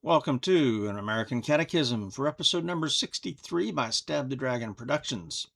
Welcome to An American Catechism for episode number 63 by Stab the Dragon Productions.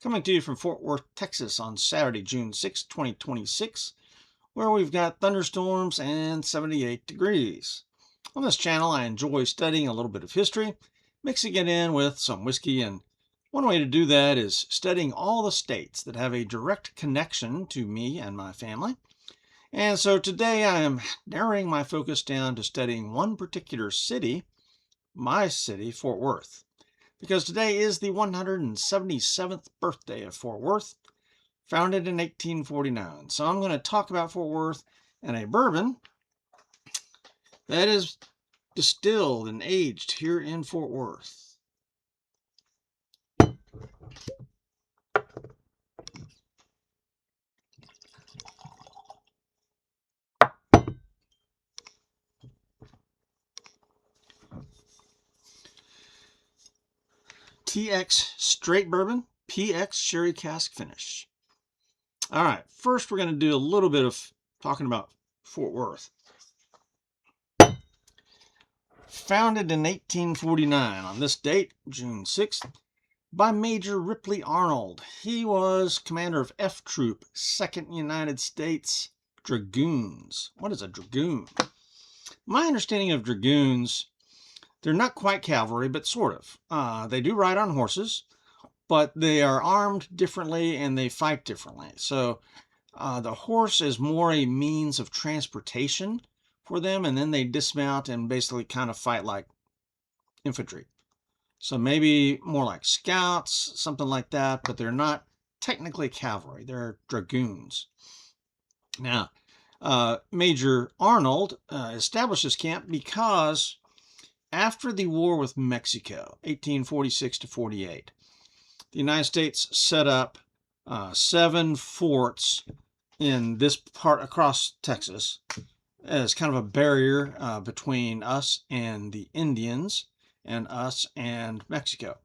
Coming to you from Fort Worth, Texas on Saturday, June 6, 2026, where we've got thunderstorms and 78 degrees. On this channel, I enjoy studying a little bit of history, mixing it in with some whiskey, and one way to do that is studying all the states that have a direct connection to me and my family. And so today I am narrowing my focus down to studying one particular city, my city, Fort Worth, because today is the 177th birthday of Fort Worth, founded in 1849. So I'm going to talk about Fort Worth and a bourbon that is distilled and aged here in Fort Worth. TX Straight Bourbon, PX Sherry Cask Finish. All right, first we're going to do a little bit of talking about Fort Worth. Founded in 1849 on this date, June 6th, by Major Ripley Arnold. He was commander of F Troop, 2nd United States Dragoons. What is a dragoon? My understanding of dragoons, they're not quite cavalry, but sort of. They do ride on horses, but they are armed differently and they fight differently. So the horse is more a means of transportation for them, and then they dismount and basically kind of fight like infantry. So maybe more like scouts, something like that, but they're not technically cavalry. They're dragoons. Now, Major Arnold established this camp because after the war with Mexico, 1846 to 48, the United States set up 7 forts in this part across Texas as kind of a barrier between us and the Indians and us and Mexico.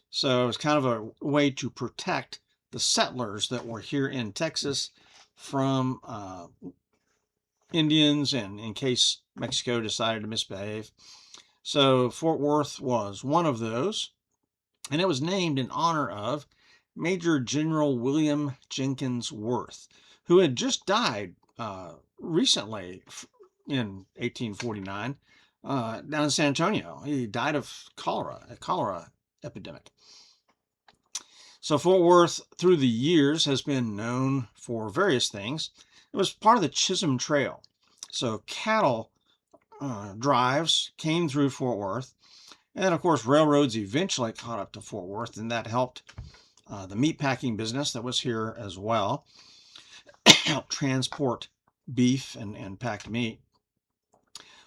So it was kind of a way to protect the settlers that were here in Texas from Indians and in case Mexico decided to misbehave. So Fort Worth was one of those, and it was named in honor of Major General William Jenkins Worth, who had just died recently in 1849 down in San Antonio. He died of a cholera epidemic. So Fort Worth, through the years, has been known for various things. It was part of the Chisholm Trail. So cattle drives came through Fort Worth. And then, of course, railroads eventually caught up to Fort Worth, and that helped the meatpacking business that was here as well, helped transport beef and packed meat.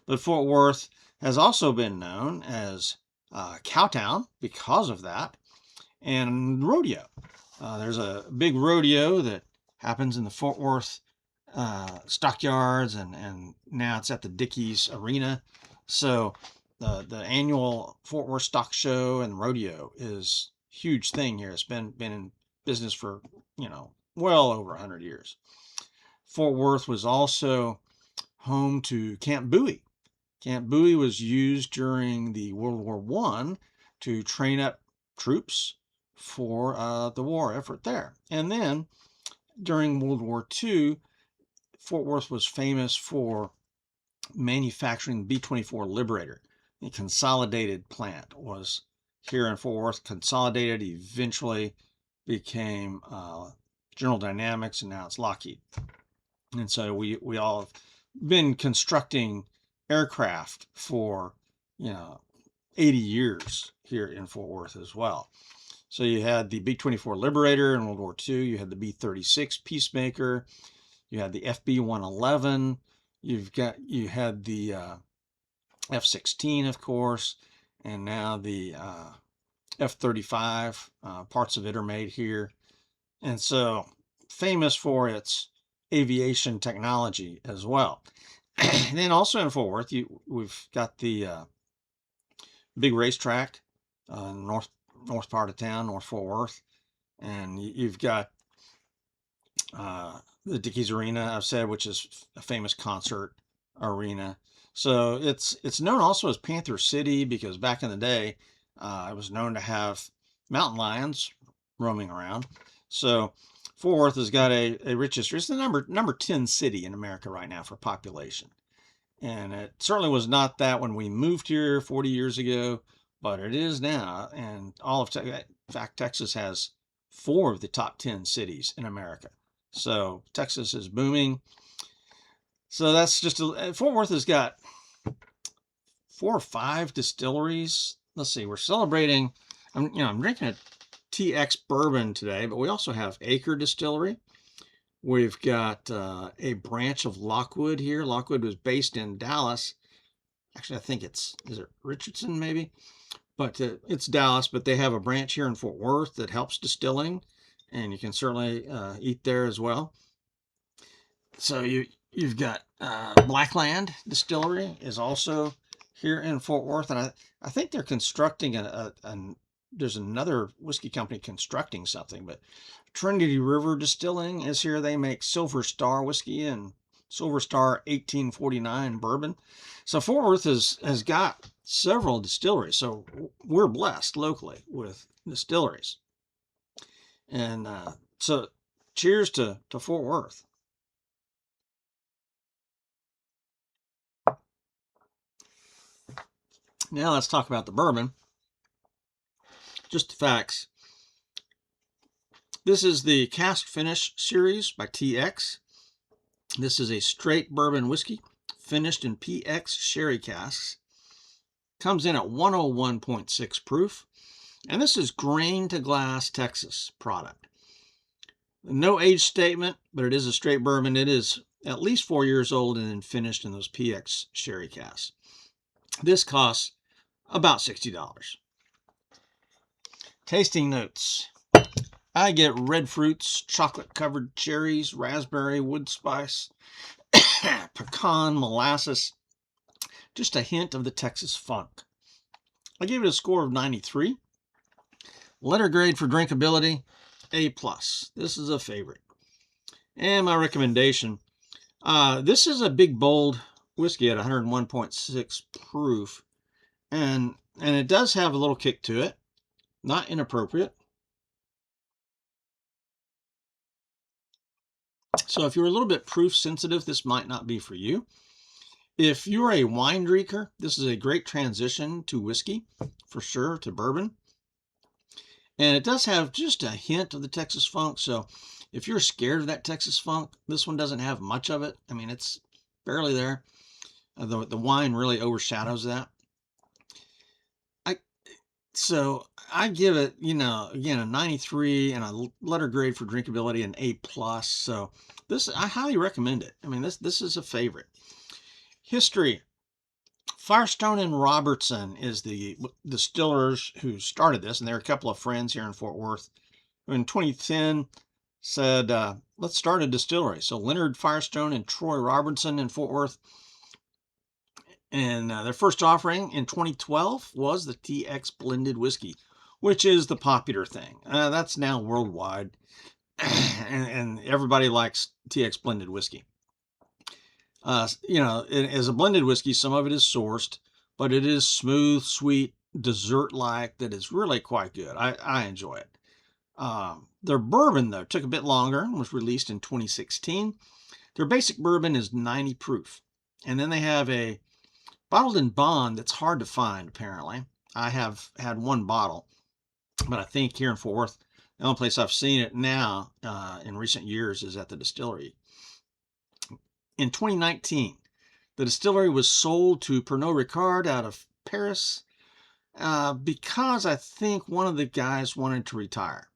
But Fort Worth has also been known as Cowtown because of that, and rodeo. There's a big rodeo that happens in the Fort Worth stockyards, and now it's at the Dickies Arena. So the annual Fort Worth Stock Show and rodeo is a huge thing here. It's been in business for, well over 100 years. Fort Worth was also home to Camp Bowie. Camp Bowie was used during the World War I to train up troops for the war effort there. And then during World War II, Fort Worth was famous for manufacturing the B-24 Liberator. The Consolidated plant was here in Fort Worth. Consolidated eventually became General Dynamics, and now it's Lockheed. And so we all have been constructing aircraft for 80 years here in Fort Worth as well. So you had the B-24 Liberator in World War II. You had the B-36 Peacemaker. You had the FB-111. You had the F-16, of course, and now the F-35. Parts of it are made here, and so famous for its aviation technology as well. And then also in Fort Worth, we've got the big racetrack, north part of town, North Fort Worth, and you've got the Dickies Arena, I've said, which is a famous concert arena. So it's known also as Panther City because back in the day, it was known to have mountain lions roaming around. So Fort Worth has got a rich history. It's the number 10 city in America right now for population. And it certainly was not that when we moved here 40 years ago, but it is now. And all of Texas, in fact, Texas has 4 of the top 10 cities in America. So Texas is booming. So that's just Fort Worth has got 4 or 5 distilleries. Let's see, we're celebrating. I'm drinking a TX Bourbon today, but we also have Acre Distillery. We've got a branch of Lockwood here. Lockwood was based in Dallas. Actually, I think is it Richardson maybe? But it's Dallas, but they have a branch here in Fort Worth that helps distilling, and you can certainly eat there as well. So you've got Blackland Distillery is also here in Fort Worth, and I think they're constructing there's another whiskey company constructing something, but Trinity River Distilling is here. They make Silver Star whiskey and Silver Star 1849 bourbon. So Fort Worth has got several distilleries. So we're blessed locally with distilleries. And so cheers to Fort Worth. Now let's talk about the bourbon. Just the facts. This is the Cask Finish series by TX. This is a straight bourbon whiskey finished in PX sherry casks. Comes in at 101.6 proof. And this is grain to glass Texas product. No age statement, but it is a straight bourbon. It is at least 4 years old and then finished in those PX sherry casks. This costs about $60. Tasting notes. I get red fruits, chocolate-covered cherries, raspberry, wood spice, pecan, molasses, just a hint of the Texas funk. I gave it a score of 93. Letter grade for drinkability, A+. This is a favorite. And my recommendation, this is a big, bold whiskey at 101.6 proof, and it does have a little kick to it, not inappropriate. So if you're a little bit proof sensitive, this might not be for you. If you're a wine drinker, this is a great transition to whiskey, for sure, to bourbon. And it does have just a hint of the Texas funk. So if you're scared of that Texas funk, this one doesn't have much of it. I mean, it's barely there. The wine really overshadows that. So I give it, again, a 93 and a letter grade for drinkability, an A+. So I highly recommend it. I mean, this is a favorite. History. Firestone and Robertson is the distillers who started this, and they're a couple of friends here in Fort Worth who in 2010 said, let's start a distillery. So Leonard Firestone and Troy Robertson in Fort Worth. And their first offering in 2012 was the TX blended whiskey, which is the popular thing. That's now worldwide, and everybody likes TX blended whiskey. As a blended whiskey, some of it is sourced, but it is smooth, sweet, dessert-like that is really quite good. I enjoy it. Their bourbon, though, took a bit longer and was released in 2016. Their basic bourbon is 90 proof. And then they have a bottled in bond that's hard to find, apparently. I have had one bottle, but I think here in Fort Worth, the only place I've seen it now in recent years is at the distillery. In 2019, the distillery was sold to Pernod Ricard out of Paris because I think one of the guys wanted to retire.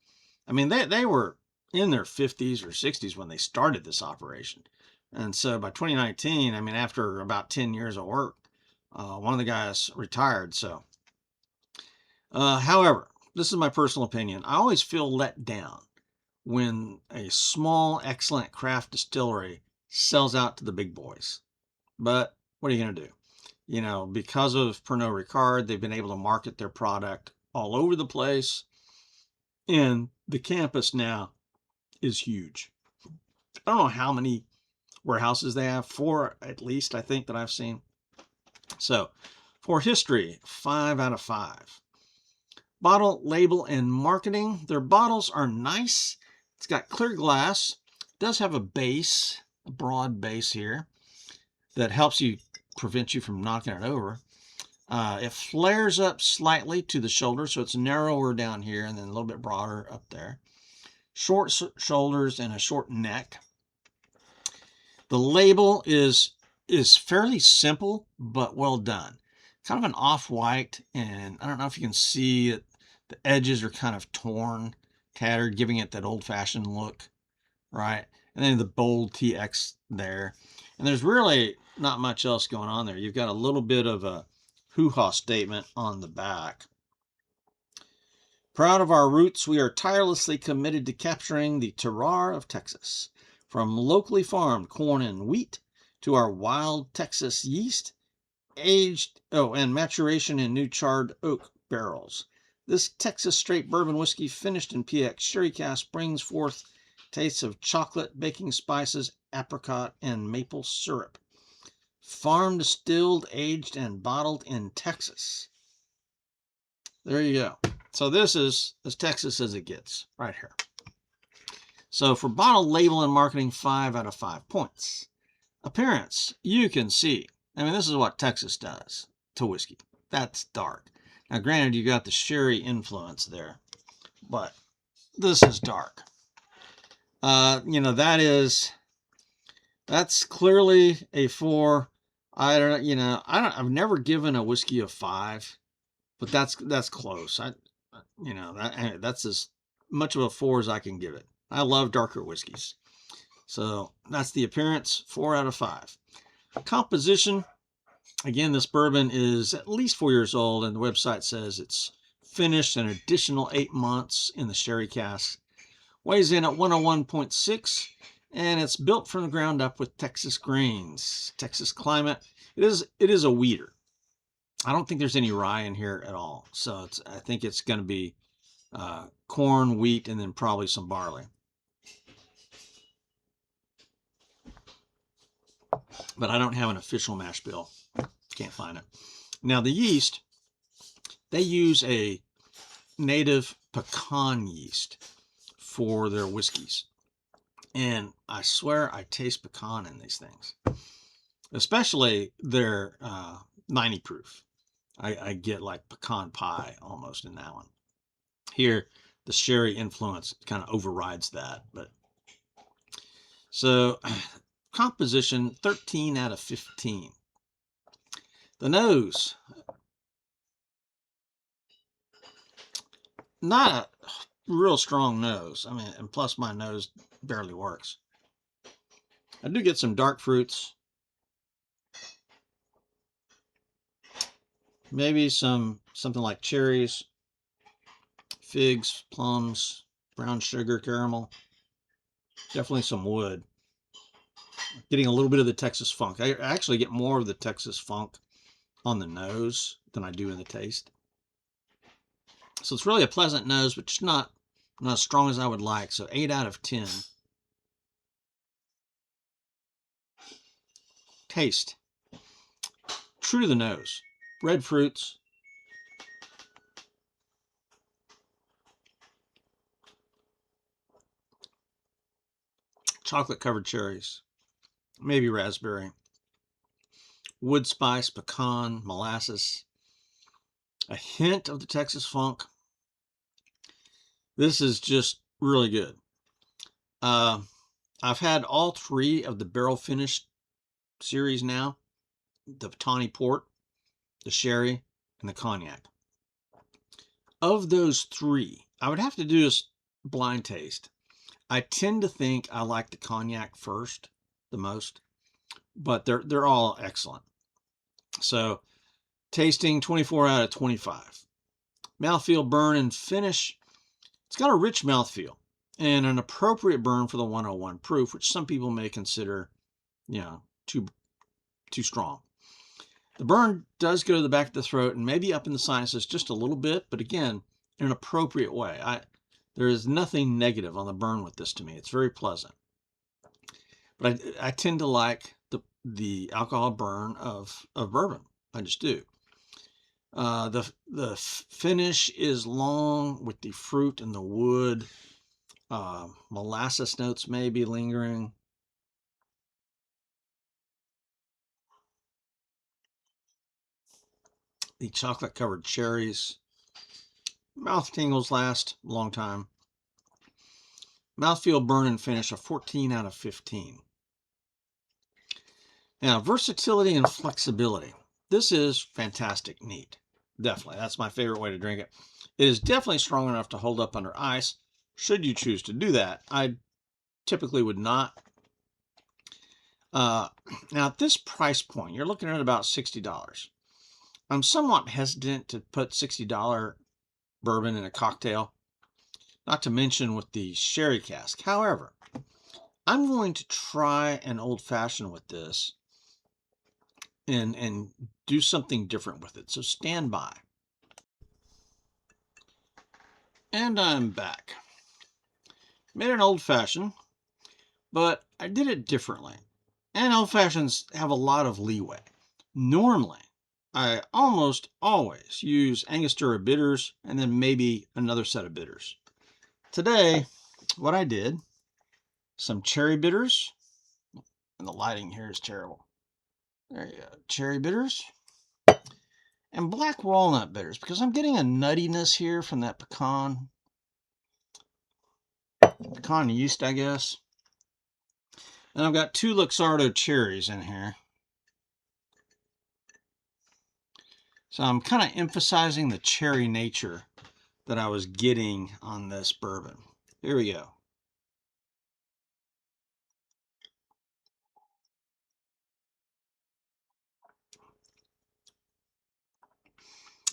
I mean, they were in their 50s or 60s when they started this operation. And so by 2019, I mean, after about 10 years of work, one of the guys retired. So, however, this is my personal opinion. I always feel let down when a small, excellent craft distillery sells out to the big boys. But what are you going to do? Because of Pernod Ricard, they've been able to market their product all over the place. And the campus now is huge. I don't know how many warehouses they have. 4 at least, I think, that I've seen. So, for history, 5 out of 5. Bottle, label, and marketing. Their bottles are nice. It's got clear glass. It does have a base, a broad base here that helps you, prevent you from knocking it over. It flares up slightly to the shoulder, so it's narrower down here and then a little bit broader up there. Short shoulders and a short neck. The label is fairly simple, but well done. Kind of an off-white, and I don't know if you can see it. The edges are kind of torn, tattered, giving it that old-fashioned look, right? And then the bold TX there. And there's really not much else going on there. You've got a little bit of a hoo-ha statement on the back. Proud of our roots, we are tirelessly committed to capturing the terroir of Texas. From locally farmed corn and wheat to our wild Texas yeast, aged and maturation in new charred oak barrels. This Texas straight bourbon whiskey finished in PX sherry cask brings forth tastes of chocolate, baking spices, apricot, and maple syrup. Farm distilled, aged, and bottled in Texas. There you go. So this is as Texas as it gets right here. So for bottle, label, and marketing, 5 out of 5 points. Appearance, you can see. I mean, this is what Texas does to whiskey. That's dark. Now, granted, you got the sherry influence there, but this is dark. You know, that's clearly a 4. I've never given a whiskey a 5, but that's close. That's as much of a 4 as I can give it. I love darker whiskeys. So that's the appearance, 4 out of 5. Composition, again, this bourbon is at least 4 years old, and the website says it's finished an additional 8 months in the sherry cask. Weighs in at 101.6, and it's built from the ground up with Texas grains, Texas climate. It is a wheater. I don't think there's any rye in here at all, so I think it's going to be corn, wheat, and then probably some barley. But I don't have an official mash bill. Can't find it. Now, the yeast, they use a native pecan yeast for their whiskeys. And I swear I taste pecan in these things. Especially their 90 proof. I get like pecan pie almost in that one. Here, the sherry influence kind of overrides that. But so, composition, 13 out of 15. The nose, not a real strong nose. I mean, and plus my nose barely works. I do get some dark fruits. Maybe something like cherries, figs, plums, brown sugar, caramel. Definitely some wood. Getting a little bit of the Texas funk. I actually get more of the Texas funk on the nose than I do in the taste. So it's really a pleasant nose, but just not as strong as I would like. So 8 out of 10. Taste. True to the nose. Red fruits. Chocolate covered cherries. Maybe raspberry. Wood spice, pecan, molasses. A hint of the Texas funk. This is just really good. I've had all 3 of the barrel finished series now. The tawny port, the sherry, and the cognac. Of those 3, I would have to do a blind taste. I tend to think I like the cognac first, the most, but they're all excellent. So, tasting, 24 out of 25. Mouthfeel, burn, and finish. It's got a rich mouthfeel and an appropriate burn for the 101 proof, which some people may consider, too strong. The burn does go to the back of the throat and maybe up in the sinuses just a little bit, but again, in an appropriate way. There is nothing negative on the burn with this to me. It's very pleasant. but I tend to like the alcohol burn of bourbon. I just do. The finish is long with the fruit and the wood. Molasses notes may be lingering. The chocolate covered cherries. Mouth tingles last a long time. Mouthfeel burn and finish a 14 out of 15. Now, versatility and flexibility. This is fantastic neat. Definitely. That's my favorite way to drink it. It is definitely strong enough to hold up under ice, should you choose to do that. I typically would not. Now, at this price point, you're looking at about $60. I'm somewhat hesitant to put $60 bourbon in a cocktail, not to mention with the sherry cask. However, I'm going to try an old fashioned with this and do something different with it. So stand by. And I'm back. Made an old fashioned, but I did it differently. And old fashions have a lot of leeway. Normally, I almost always use Angostura bitters and then maybe another set of bitters. Today, what I did, some cherry bitters, and the lighting here is terrible. There you go, cherry bitters, and black walnut bitters, because I'm getting a nuttiness here from that pecan yeast, I guess. And I've got 2 Luxardo cherries in here. So I'm kind of emphasizing the cherry nature that I was getting on this bourbon. Here we go.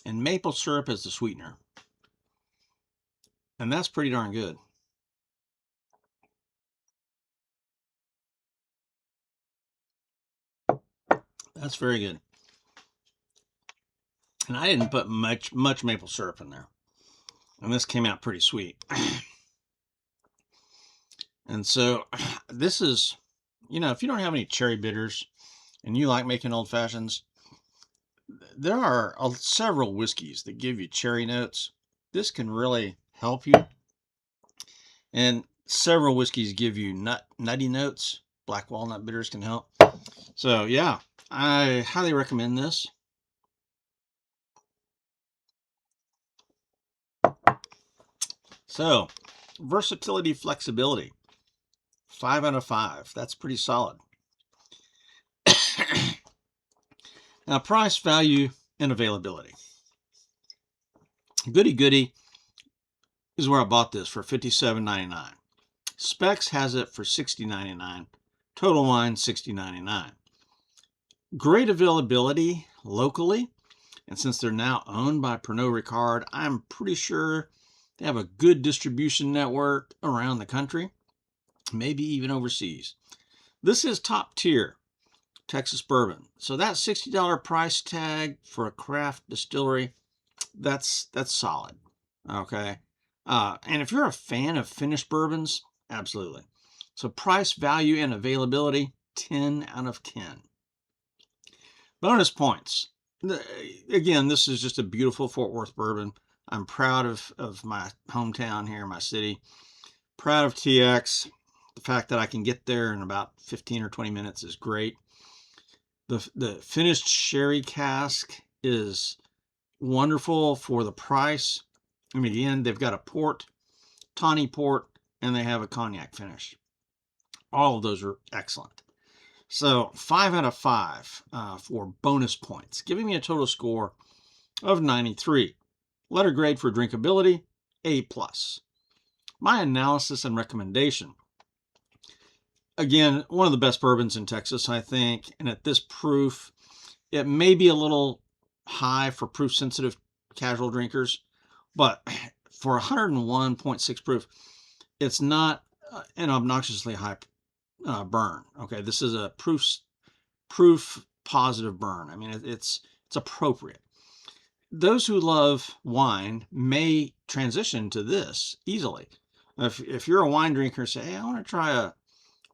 And maple syrup is the sweetener. And that's pretty darn good. That's very good. And I didn't put much maple syrup in there. And this came out pretty sweet. And so this is, if you don't have any cherry bitters and you like making old fashions, there are several whiskeys that give you cherry notes. This can really help you. And several whiskeys give you nutty notes. Black walnut bitters can help. So yeah, I highly recommend this. So, versatility, flexibility, 5 out of 5. That's pretty solid. Now, price, value, and availability. Goody Goody is where I bought this for $57.99. Specs has it for $60.99. Total Wine, $60.99. Great availability locally. And since they're now owned by Pernod Ricard, I'm pretty sure they have a good distribution network around the country, maybe even overseas. This is top tier Texas bourbon. So that $60 price tag for a craft distillery, that's solid. Okay. And if you're a fan of finished bourbons, absolutely. So price, value, and availability, 10 out of 10. Bonus points. Again, this is just a beautiful Fort Worth bourbon. I'm proud of my hometown here, my city. Proud of TX. The fact that I can get there in about 15 or 20 minutes is great. The finished sherry cask is wonderful for the price. I mean, again, they've got a port, tawny port, and they have a cognac finish. All of those are excellent. So 5 out of 5 for bonus points, giving me a total score of 93. Letter grade for drinkability, A+. My analysis and recommendation. Again, one of the best bourbons in Texas, I think. And at this proof, it may be a little high for proof-sensitive casual drinkers. But for 101.6 proof, it's not an obnoxiously high burn. Okay, this is a proof positive burn. I mean, it's appropriate. Those who love wine may transition to this easily. If you're a wine drinker, say, hey, I want to try a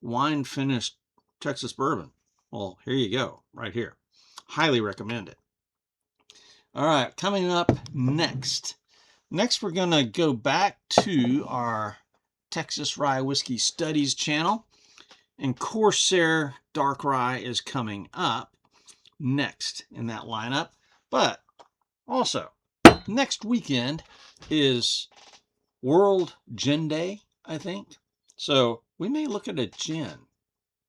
wine finished Texas bourbon. Well, here you go, right here. Highly recommend it. All right, coming up next. Next, we're going to go back to our Texas Rye Whiskey Studies channel. And Corsair Dark Rye is coming up next in that lineup. But also, next weekend is World Gin Day, I think. So we may look at a gin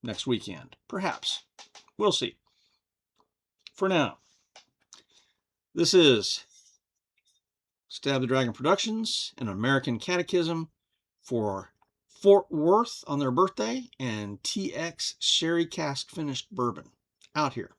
next weekend, perhaps. We'll see. For now, this is Stab the Dragon Productions, an American Catechism for Fort Worth on their birthday, and TX Sherry Cask Finished Bourbon out here.